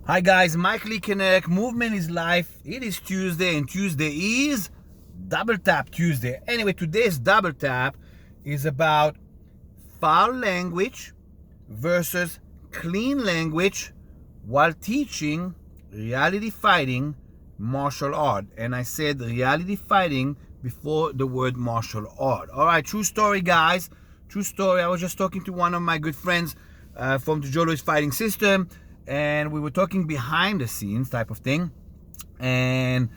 Hi guys, Mike Lee Kinnick. Movement is life. It is Tuesday, and Tuesday is Double Tap Tuesday. Anyway, today's Double Tap is about foul language versus clean language while teaching reality fighting martial art. And I said reality fighting before the word martial art. All right, true story, guys. True story. I was just talking to one of my good friends from the Joe Louis Fighting System, and we were talking behind the scenes type of thing. And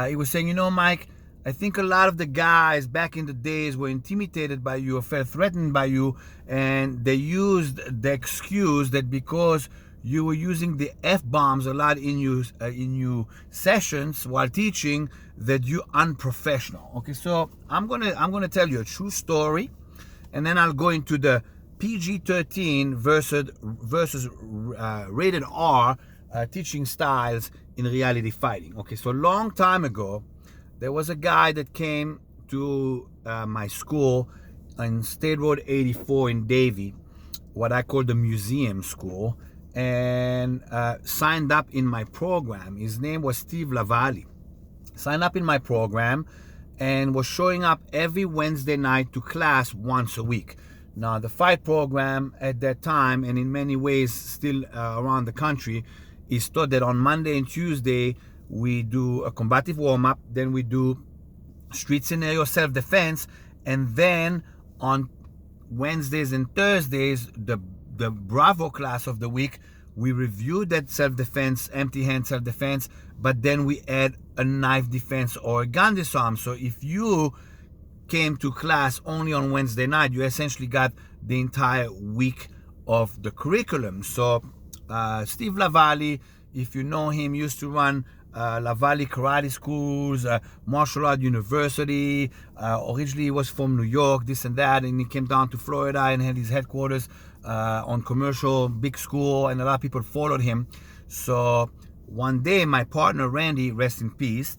he was saying, Mike, I think a lot of the guys back in the days were intimidated by you or felt threatened by you, and they used the excuse that because you were using the F-bombs a lot in your sessions while teaching, that you're unprofessional. Okay, so I'm gonna tell you a true story, and then I'll go into the PG-13 versus rated R teaching styles in reality fighting. Okay, so a long time ago, there was a guy that came to my school on State Road 84 in Davie, what I call the museum school, and signed up in my program. His name was Steve Lavalli. Signed up in my program and was showing up every Wednesday night to class once a week. Now, the fight program at that time, and in many ways still around the country, is taught that on Monday and Tuesday, we do a combative warm-up, then we do street scenario self-defense, and then on Wednesdays and Thursdays, the Bravo class of the week, we review that self-defense, empty hand self-defense, but then we add a knife defense or a gun disarm. So if you came to class only on Wednesday night, you essentially got the entire week of the curriculum. So Steve Lavalli, if you know him, used to run Lavalli Karate Schools, Martial Art University. Originally he was from New York, this and that, and he came down to Florida and had his headquarters on Commercial, big school, and a lot of people followed him. So one day my partner Randy, rest in peace,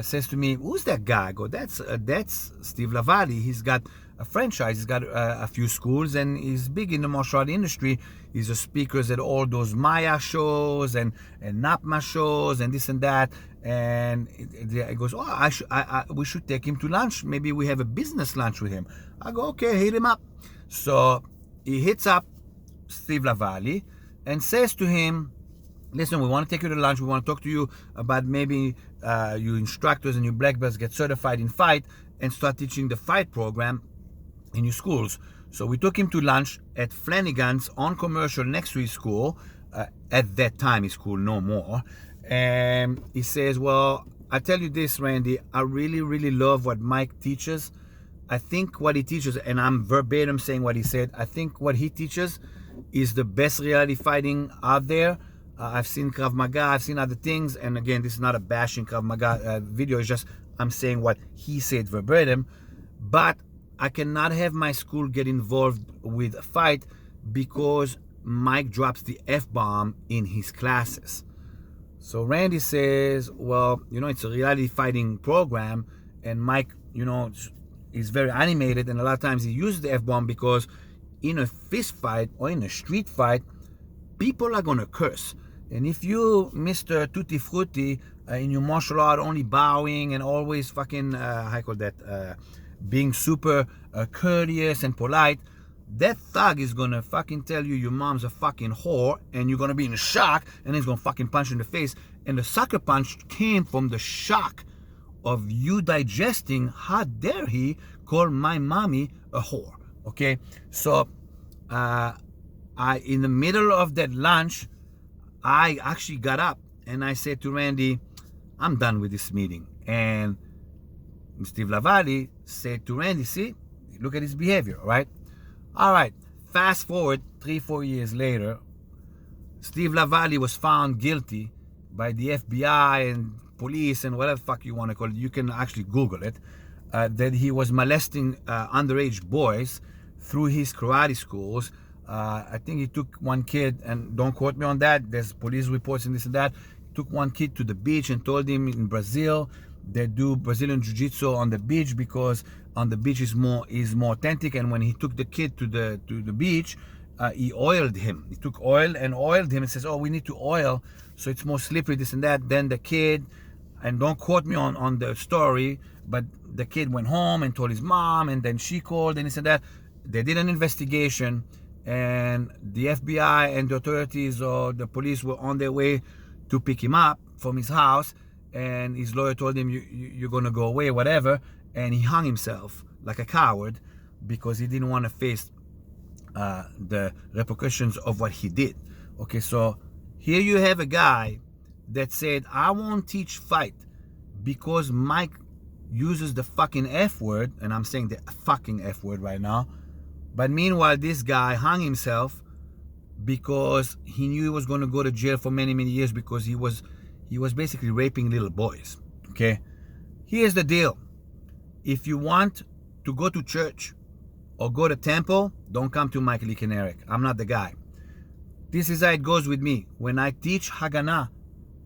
says to me, "Who's that guy?" I go, that's Steve Lavalli. He's got a franchise, he's got a few schools, and he's big in the martial art industry. He's a speaker at all those Maya shows and NAPMA shows and this and that. And he goes, we should take him to lunch. Maybe we have a business lunch with him. I go, okay, hit him up. So he hits up Steve Lavalli and says to him, "Listen, we want to take you to lunch. We want to talk to you about maybe you instructors and your black belts get certified in fight and start teaching the fight program in your schools." So we took him to lunch at Flanagan's on Commercial next to his school. At that time, his school, no more. And he says, "Well, I tell you this, Randy, I really, really love what Mike teaches. I think what he teaches," and I'm verbatim saying what he said, "I think what he teaches is the best reality fighting out there. I've seen Krav Maga, I've seen other things, and again, this is not a bashing Krav Maga video, it's just I'm saying what he said verbatim, but I cannot have my school get involved with a fight because Mike drops the F-bomb in his classes." So Randy says, "Well, it's a reality fighting program, and Mike, is very animated, and a lot of times he uses the F-bomb because in a fist fight or in a street fight, people are gonna curse. And if you, Mr. Tooty-Fruity, in your martial art, only bowing and always fucking, being super courteous and polite, that thug is gonna fucking tell you your mom's a fucking whore, and you're gonna be in shock, and he's gonna fucking punch you in the face. And the sucker punch came from the shock of you digesting, how dare he call my mommy a whore." Okay, so in the middle of that lunch, I actually got up and I said to Randy, "I'm done with this meeting." And Steve Lavalli said to Randy, "See, look at his behavior, right?" All right, fast forward 3-4 years later, Steve Lavalli was found guilty by the FBI and police and whatever the fuck you want to call it. You can actually Google it, that he was molesting underage boys through his karate schools. I think he took one kid, and don't quote me on that, there's police reports and this and that, he took one kid to the beach and told him in Brazil they do Brazilian Jiu-Jitsu on the beach because on the beach is more authentic. And when he took the kid to the beach, he oiled him. He took oil and oiled him and says, oh, we need to oil so it's more slippery, this and that. Then the kid, and don't quote me on the story, but the kid went home and told his mom, and then she called and this and that. They did an investigation, and the FBI and the authorities or the police were on their way to pick him up from his house, and his lawyer told him, you're going to go away, whatever, and he hung himself like a coward because he didn't want to face the repercussions of what he did. Okay, so here you have a guy that said, I won't teach fight because Mike uses the fucking F word, and I'm saying the fucking F word right now. But meanwhile, this guy hung himself because he knew he was going to go to jail for many, many years because he was basically raping little boys. Okay, here's the deal. If you want to go to church or go to temple, don't come to Mike Leake and Eric. I'm not the guy. This is how it goes with me. When I teach Haganah,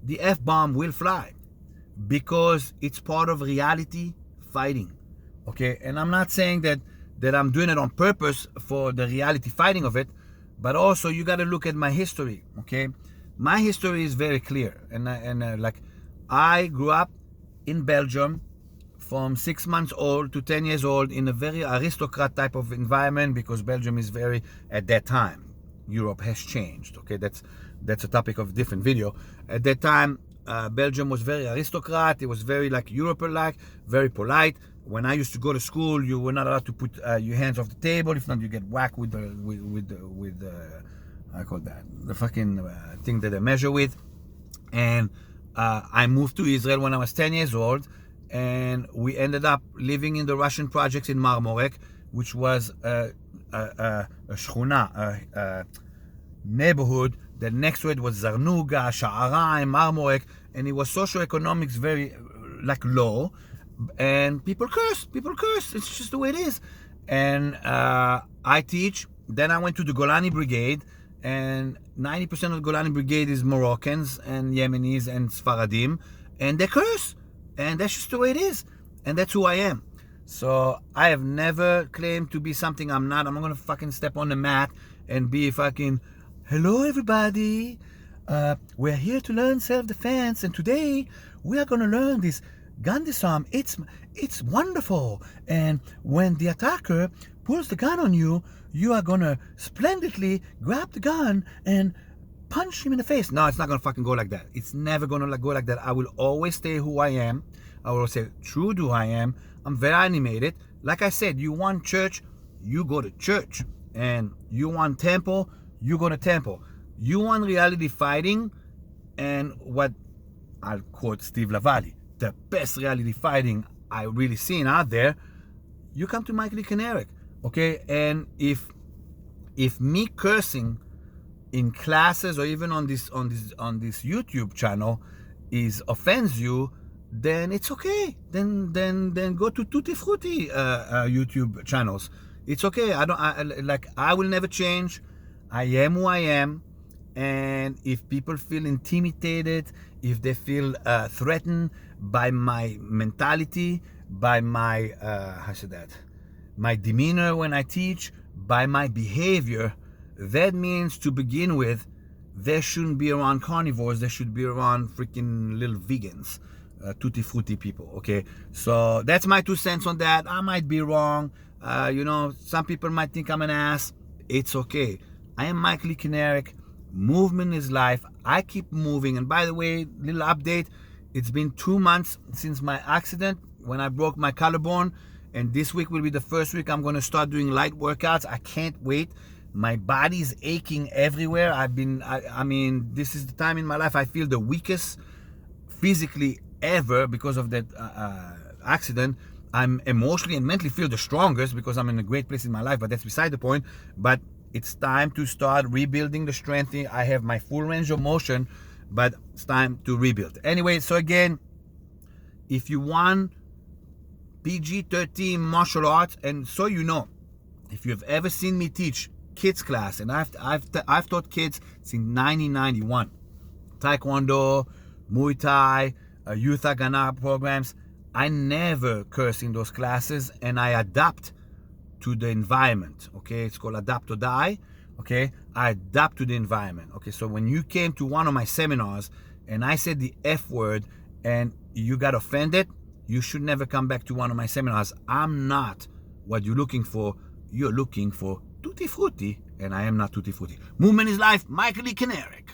the F-bomb will fly because it's part of reality fighting. Okay, and I'm not saying that I'm doing it on purpose for the reality fighting of it, but also you got to look at my history. Okay, my history is very clear, and like I grew up in Belgium from 6 months old to 10 years old in a very aristocrat type of environment because Belgium is very, at that time, Europe has changed. Okay, that's a topic of a different video. At that time, Belgium was very aristocrat. It was very like Europe-like, very polite. When I used to go to school, you were not allowed to put your hands off the table. If not, you get whacked with the I call that the fucking thing that they measure with. And I moved to Israel when I was 10 years old, and we ended up living in the Russian projects in Marmorek, which was a shchuna, a neighborhood that next to it was Zarnuga, Sha'araim, Marmorek, and it was socioeconomics very like low, and people curse. It's just the way it is. And I teach. Then I went to the Golani Brigade, and 90% of the Golani Brigade is Moroccans and Yemenis and Sfaradim, and they curse. And that's just the way it is. And that's who I am. So I have never claimed to be something I'm not. I'm not going to fucking step on the mat and be fucking, hello everybody. We're here to learn self-defense. And today we are going to learn this gun disarm. It's wonderful. And when the attacker pulls the gun on you, you are going to splendidly grab the gun and punch him in the face. No, it's not going to fucking go like that. It's never going to go like that. I will always stay who I am. I will say true to who I am. I'm very animated. Like I said, you want church, you go to church. And you want temple, you go to temple. You want reality fighting, and what I'll quote Steve Lavallee, the best reality fighting I really seen out there, you come to Mike Leake and Eric. Okay? And if me cursing in classes or even on this YouTube channel offends you, then it's okay. Then go to Tooty-Fruity YouTube channels. It's okay. I will never change. I am who I am. And if people feel intimidated, if they feel threatened by my mentality, by my my demeanor when I teach, by my behavior, that means to begin with, they shouldn't be around carnivores. They should be around freaking little vegans, Tutti-Frutti people. Okay, so that's my 2 cents on that. I might be wrong. Some people might think I'm an ass. It's okay. I am Mike Leake and Eric. Movement is life. I keep moving. And by the way, little update. It's been 2 months since my accident when I broke my collarbone. And this week will be the first week I'm going to start doing light workouts. I can't wait. My body's aching everywhere. I mean, this is the time in my life I feel the weakest physically ever because of that accident. I'm emotionally and mentally feel the strongest because I'm in a great place in my life, but that's beside the point. But it's time to start rebuilding the strength. I have my full range of motion, but it's time to rebuild. Anyway, so again, if you want PG-13 martial arts, and so you know, if you've ever seen me teach kids class, and I've taught kids since 1991, Taekwondo, Muay Thai, Youth Haganah programs. I never curse in those classes, and I adapt to the environment. Okay, it's called adapt or die. Okay, I adapt to the environment. Okay, so when you came to one of my seminars and I said the F word and you got offended, you should never come back to one of my seminars. I'm not what you're looking for. You're looking for Tutti Frutti, and I am not Tutti Frutti. Movement is life. Michael E. Kinerik.